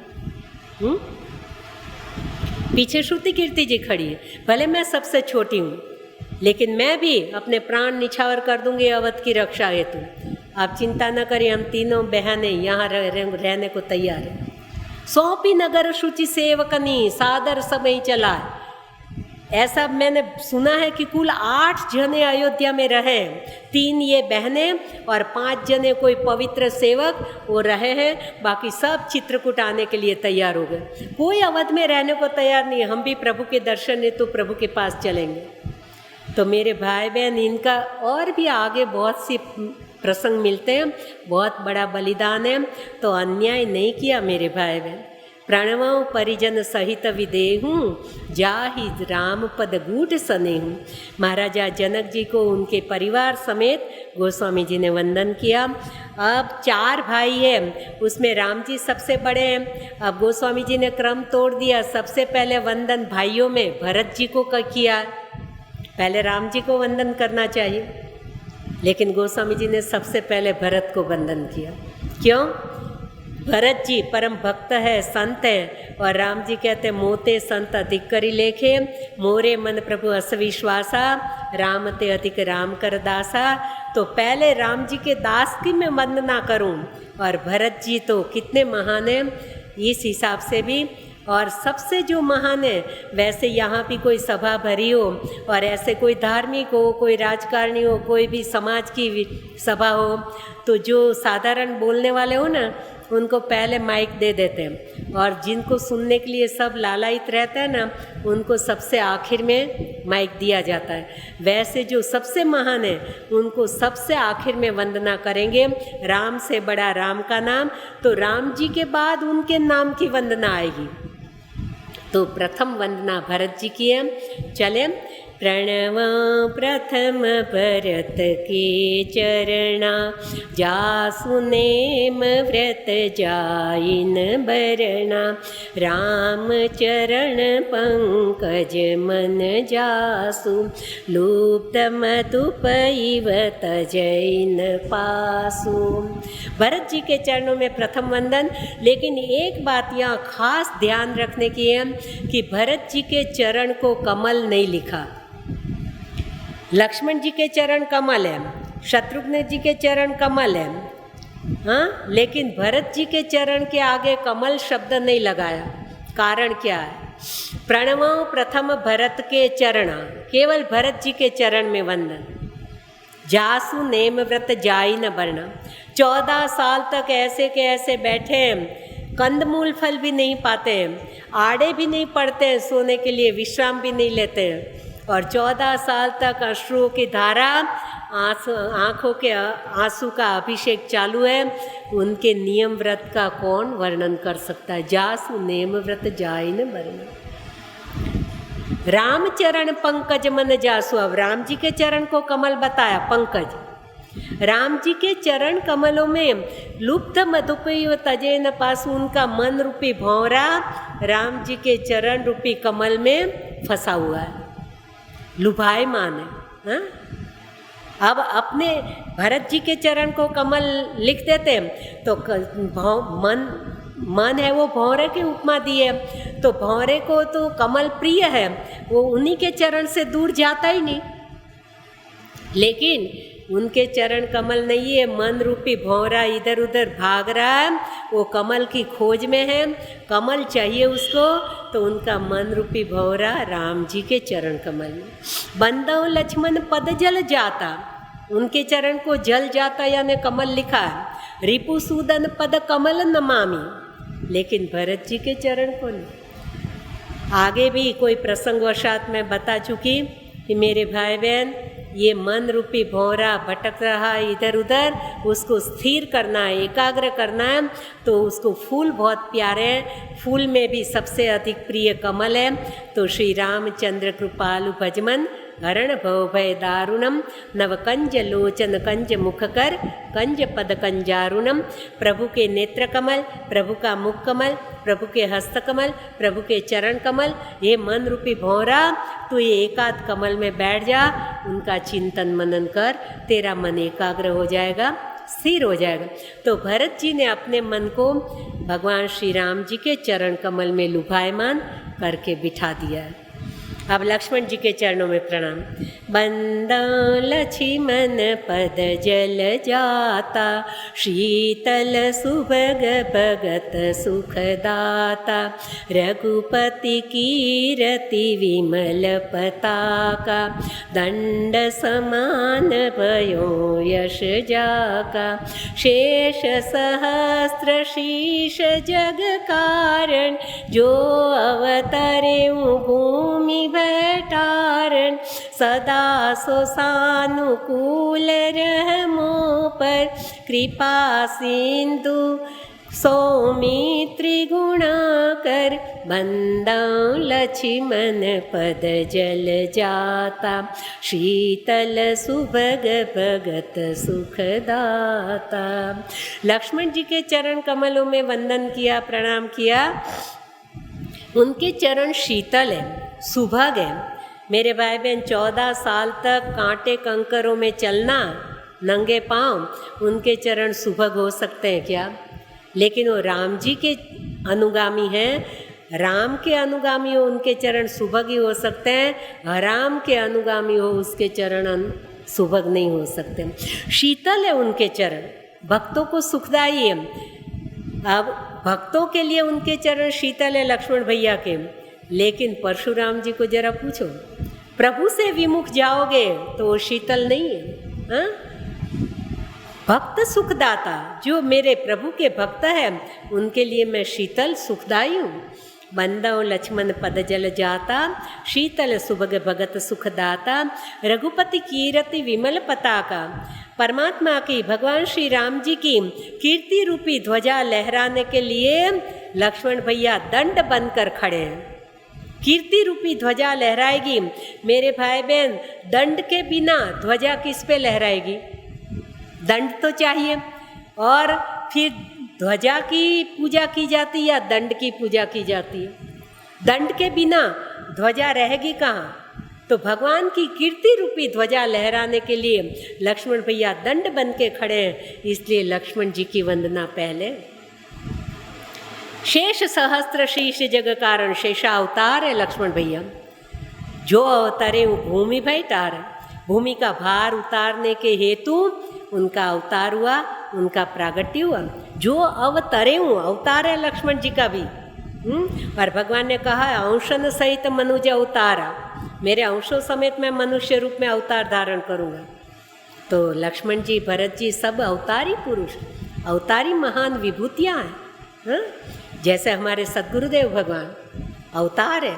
पीछे श्रुति कीर्ति जी खड़ी है, भले मैं सबसे छोटी हूँ, लेकिन मैं भी अपने प्राण निछावर कर दूंगी अवध की रक्षा हेतु। आप चिंता न करिए, हम तीनों बहनें यहाँ रहने को तैयार हैं। सौंपी नगर शुचि सेवकनी, सादर समय चला। ऐसा मैंने सुना है कि कुल 8 जने अयोध्या में रहे, 3 ये बहनें और 5 जने कोई पवित्र सेवक वो रहे हैं, बाकी सब चित्रकूट आने के लिए तैयार हो गए। कोई अवध में रहने को तैयार नहीं है, हम भी प्रभु के दर्शन हेतु तो प्रभु के पास चलेंगे। तो मेरे भाई बहन, इनका और भी आगे बहुत सी प्रसंग मिलते हैं, बहुत बड़ा बलिदान है, तो अन्याय नहीं किया मेरे भाई बहन। प्रणवों परिजन सहित विदेहूँ, जाहि राम पद गूढ़ सनेहूँ। महाराजा जनक जी को उनके परिवार समेत गोस्वामी जी ने वंदन किया। अब 4 भाई हैं, उसमें राम जी सबसे बड़े हैं। अब गोस्वामी जी ने क्रम तोड़ दिया, सबसे पहले वंदन भाइयों में भरत जी को किया, पहले राम जी को वंदन करना चाहिए, लेकिन गोस्वामी जी ने सबसे पहले भरत को वंदन किया। क्यों? भरत जी परम भक्त है, संत है, और राम जी कहते मोते संत अधिक करी लेखे, मोरे मन प्रभु अस विश्वासा, राम ते अधिक राम कर दासा। तो पहले राम जी के दास की मैं वंदना करूं, और भरत जी तो कितने महान हैं इस हिसाब से भी। और सबसे जो महान है, वैसे यहाँ भी कोई सभा भरी हो और ऐसे कोई धार्मिक हो, कोई राजकारणी हो, कोई भी समाज की सभा हो, तो जो साधारण बोलने वाले हो ना, उनको पहले माइक दे देते हैं, और जिनको सुनने के लिए सब लालायित रहता है ना, उनको सबसे आखिर में माइक दिया जाता है। वैसे जो सबसे महान है, उनको सबसे आखिर में वंदना करेंगे। राम से बड़ा राम का नाम, तो राम जी के बाद उनके नाम की वंदना आएगी। तो प्रथम वंदना भरत जी की है। चले, प्रणवा प्रथम भरत के चरणा, जासु नेम व्रत जाइन बरणा। राम चरण पंकज मन जासु, लुप्त मधुपैव तजैन पासु। भरत जी के चरणों में प्रथम वंदन। लेकिन एक बात यहाँ खास ध्यान रखने की है कि भरत जी के चरण को कमल नहीं लिखा। लक्ष्मण जी के चरण कमल है, शत्रुघ्न जी के चरण कमल है, हाँ, लेकिन भरत जी के चरण के आगे कमल शब्द नहीं लगाया। कारण क्या है? प्रणवो प्रथम भरत के चरण, केवल भरत जी के चरण में वंदन। जासु नेम व्रत जाई न बरना। 14 साल तक ऐसे के ऐसे बैठे हैं, कंदमूल फल भी नहीं पाते हैं, आड़े भी नहीं पड़ते हैं, सोने के लिए विश्राम भी नहीं लेते हैं, और 14 साल तक अश्रुओं की धारा, आँखों के आंसू का अभिषेक चालू है। उनके नियम व्रत का कौन वर्णन कर सकता है? जासु नेम व्रत जाई न बरना। राम चरण पंकज मन जासु। अब राम जी के चरण को कमल बताया, पंकज। राम जी के चरण कमलों में लुप्त मधुपेय तजेन पासु, उनका मन रूपी भौरा राम जी के चरण रूपी कमल में फंसा हुआ है, लुभायमान है, हाँ? अब अपने भरत जी के चरण को कमल लिख देते हैं तो मन है वो भौरे की उपमा दी है, तो भौरे को तो कमल प्रिय है, वो उन्हीं के चरण से दूर जाता ही नहीं। लेकिन उनके चरण कमल नहीं है, मन रूपी भौरा इधर उधर भाग रहा है, वो कमल की खोज में है, कमल चाहिए उसको, तो उनका मन रूपी भौरा राम जी के चरण कमल में। बंदो लक्ष्मण पद जल जाता, उनके चरण को जल जाता यानी कमल लिखा है। रिपुसूदन पद कमल नमामि, लेकिन भरत जी के चरण को नहीं। आगे भी कोई प्रसंगवशात मैं बता चुकी कि मेरे भाई बहन, ये मन रूपी भौरा भटक रहा है इधर उधर, उसको स्थिर करना है, एकाग्र करना है, तो उसको फूल बहुत प्यारे हैं, फूल में भी सबसे अधिक प्रिय कमल है। तो श्री रामचंद्र कृपालु भजमन हरण भव भय दारुणम, नव कंज लोचन कंज मुख कर, कंज पद कंजारुणम। प्रभु के नेत्र कमल, प्रभु का मुख कमल, प्रभु के हस्त कमल, प्रभु के चरण कमल, ये मन रूपी भौरा, तो ये एकाध कमल में बैठ जा, उनका चिंतन मनन कर, तेरा मन एकाग्र हो जाएगा, स्थिर हो जाएगा। तो भरत जी ने अपने मन को भगवान श्री राम जी के चरण कमल में लुभायमान करके बिठा दिया है। अब लक्ष्मण जी के चरणों में प्रणाम। बंदा लक्ष्मण पद जल जाता, शीतल सुभग भगत सुखदाता। रघुपति कीरति विमल पताका, दंड समान भयो यश जाका। शेष सहस्त्र शीश जग कारण, जो अवतरे भूमि भटारण। सदा सो सानुकूल रहमो पर, कृपा सिंधु सौमित्री गुणाकर। बंदा लक्ष्मण पद जल जाता, शीतल सुभग भगत सुखदाता। लक्ष्मण जी के चरण कमलों में वंदन किया, प्रणाम किया। उनके चरण शीतल है, सुभग है। मेरे भाई बहन, 14 साल तक कांटे कंकरों में चलना नंगे पांव, उनके चरण सुभग हो सकते हैं क्या? लेकिन वो राम जी के अनुगामी हैं, राम के अनुगामी हो उनके चरण सुभग ही हो सकते हैं, राम के अनुगामी हो उसके चरण सुभग नहीं हो सकते। शीतल है उनके चरण, भक्तों को सुखदायी है। अब भक्तों के लिए उनके चरण शीतल है लक्ष्मण भैया के, लेकिन परशुराम जी को जरा पूछो, प्रभु से विमुख जाओगे तो वो शीतल नहीं है, हाँ? भक्त सुखदाता, जो मेरे प्रभु के भक्त हैं उनके लिए मैं शीतल सुखदाई हूँ। बंदो लक्ष्मण पद जल जाता, शीतल सुभग भगत सुखदाता। रघुपति कीरति विमल पताका, परमात्मा की, भगवान श्री राम जी की कीर्ति रूपी ध्वजा लहराने के लिए लक्ष्मण भैया दंड बनकर खड़े हैं। कीर्ति रूपी ध्वजा लहराएगी। मेरे भाई बहन, दंड के बिना ध्वजा किस पे लहराएगी? दंड तो चाहिए। और फिर ध्वजा की पूजा की जाती या दंड की पूजा की जाती है? दंड के बिना ध्वजा रहेगी कहाँ? तो भगवान की कीर्ति रूपी ध्वजा लहराने के लिए लक्ष्मण भैया दंड बन के खड़े हैं, इसलिए लक्ष्मण जी की वंदना पहले। शेष सहस्त्र शीश जग कारण, शेषा अवतार है लक्ष्मण भैया। जो अवतरे वो भूमि भय तार है। भूमि का भार उतारने के हेतु उनका अवतार हुआ, उनका प्रागट्य हुआ। जो अवतरे हूँ, अवतार है लक्ष्मण जी का भी। और भगवान ने कहा अंशन सहित मनुज अवतारा, मेरे अंशों समेत मैं मनुष्य रूप में अवतार धारण करूँगा। तो लक्ष्मण जी, भरत जी सब अवतारी पुरुष, अवतारी महान विभूतियाँ हैं। जैसे हमारे सद्गुरुदेव भगवान अवतार है।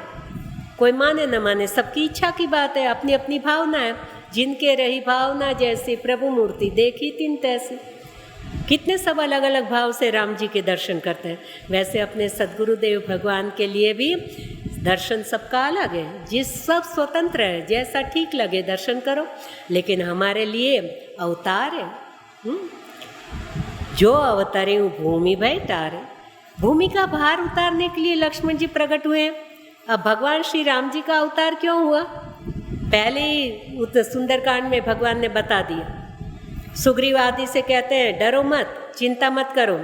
कोई माने न माने, सबकी इच्छा की बात है, अपनी अपनी भावना है। जिनके रही भावना जैसी, प्रभु मूर्ति देखी तिन तैसी। कितने सब अलग अलग भाव से राम जी के दर्शन करते हैं। वैसे अपने सद्गुरुदेव भगवान के लिए भी दर्शन सबका अलग है। जिस सब स्वतंत्र है, जैसा ठीक लगे दर्शन करो, लेकिन हमारे लिए अवतार है। जो अवतरे भूमि भय तारे, भूमि का भार उतारने के लिए लक्ष्मण जी प्रकट हुए। अब भगवान श्री राम जी का अवतार क्यों हुआ? पहले ही सुंदरकांड में भगवान ने बता दिया। सुग्रीव आदि से कहते हैं डरो मत, चिंता मत करो,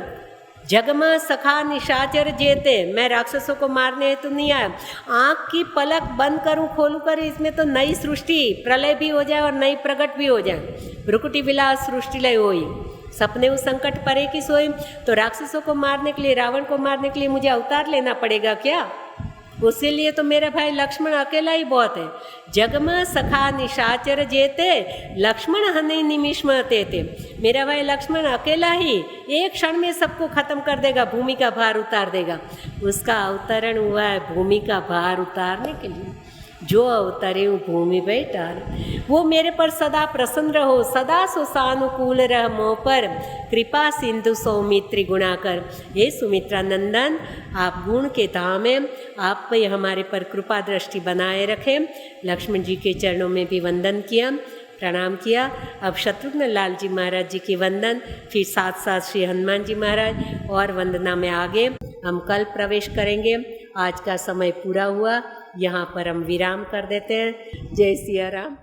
जगमा सखा निशाचर जेते, मैं राक्षसों को मारने हेतु नहीं आया। आँख की पलक बंद करूँ खोलूँ कर, इसमें तो नई सृष्टि, प्रलय भी हो जाए और नई प्रकट भी हो जाए। भ्रुकुटी विलास सृष्टि लय होई, सपने उस संकट परे की सोई। तो राक्षसों को मारने के लिए, रावण को मारने के लिए मुझे अवतार लेना पड़ेगा क्या? उसके लिए तो मेरा भाई लक्ष्मण अकेला ही बहुत है। जगमा सखा निशाचर जेते, लक्ष्मण हनि निमिष्म तेते। मेरा भाई लक्ष्मण अकेला ही एक क्षण में सबको खत्म कर देगा, भूमि का भार उतार देगा। उसका अवतरण हुआ है भूमि का भार उतारने के लिए। जो अवतरे भूमि भय तारे, वो मेरे पर सदा प्रसन्न रहो, सदा सो सानुकूल रह मोह पर, कृपा सिंधु सौमित्री गुणाकर। हे सुमित्रा नंदन, आप गुण के धाम हैं, आप पे हमारे पर कृपा दृष्टि बनाए रखें। लक्ष्मण जी के चरणों में भी वंदन किया, प्रणाम किया। अब शत्रुघ्न लाल जी महाराज जी की वंदन, फिर साथ साथ श्री हनुमान जी महाराज और वंदना में आगे हम कल प्रवेश करेंगे। आज का समय पूरा हुआ, यहाँ पर हम विराम कर देते हैं। जय सिया राम।